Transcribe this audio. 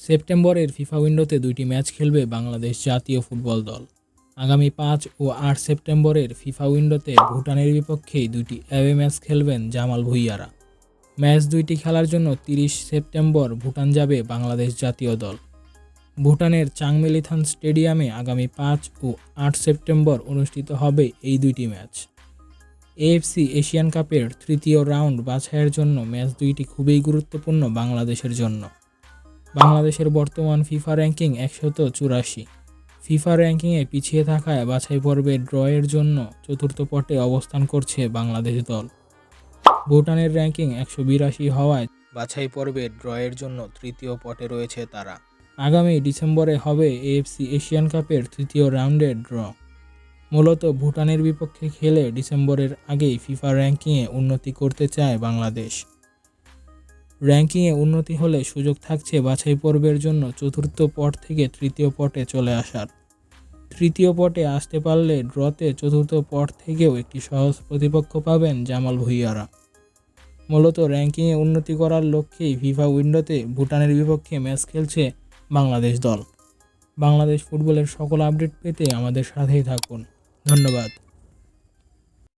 সেপ্টেম্বরের ফিফা উইন্ডোতে দুইটি ম্যাচ খেলবে বাংলাদেশ জাতীয় ফুটবল দল। আগামী 5 ও 8 সেপ্টেম্বরের ফিফা উইন্ডোতে ভুটানের বিপক্ষেই দুইটি অ্যাওয়ে ম্যাচ খেলবেন জামাল ভুঁইয়ারা। ম্যাচ দুইটি খেলার জন্য 30 সেপ্টেম্বর ভুটান যাবে বাংলাদেশ জাতীয় দল। ভুটানের চাংমেলিথান স্টেডিয়ামে আগামী 5 ও 8 সেপ্টেম্বর অনুষ্ঠিত হবে এই দুইটি ম্যাচ। এএফসি এশিয়ান কাপের তৃতীয় রাউন্ড বাছাইয়ের জন্য ম্যাচ দুইটি খুবই গুরুত্বপূর্ণ বাংলাদেশের জন্য। বাংলাদেশের বর্তমান ফিফা র্যাঙ্কিং 184। ফিফা র্যাঙ্কিংয়ে পিছিয়ে থাকায় বাছাই পর্বে ড্রয়ের জন্য চতুর্থ পটে অবস্থান করছে বাংলাদেশ দল। ভুটানের র্যাঙ্কিং 182 হওয়ায় বাছাই পর্বে ড্রয়ের জন্য তৃতীয় পটে রয়েছে তারা। আগামী ডিসেম্বরে হবে এএফসি এশিয়ান কাপের তৃতীয় রাউন্ডের ড্র। মূলত ভুটানের বিপক্ষে খেলে ডিসেম্বরের আগেই ফিফা র্যাঙ্কিংয়ে উন্নতি করতে চায় বাংলাদেশ। র্যাঙ্কিংয়ে উন্নতি হলে সুযোগ থাকছে বাছাই পর্বের জন্য চতুর্থ পট থেকে তৃতীয় পটে চলে আসার। তৃতীয় পটে আসতে পারলে ড্রতে চতুর্থ পট থেকেও একটি সহজ প্রতিপক্ষ পাবেন জামাল ভুঁইয়ারা। মূলত র্যাঙ্কিংয়ে উন্নতি করার লক্ষ্যেই ফিফা উইন্ডোতে ভুটানের বিপক্ষে ম্যাচ খেলছে বাংলাদেশ দল। বাংলাদেশ ফুটবলের সকল আপডেট পেতে আমাদের সাথেই থাকুন। ধন্যবাদ।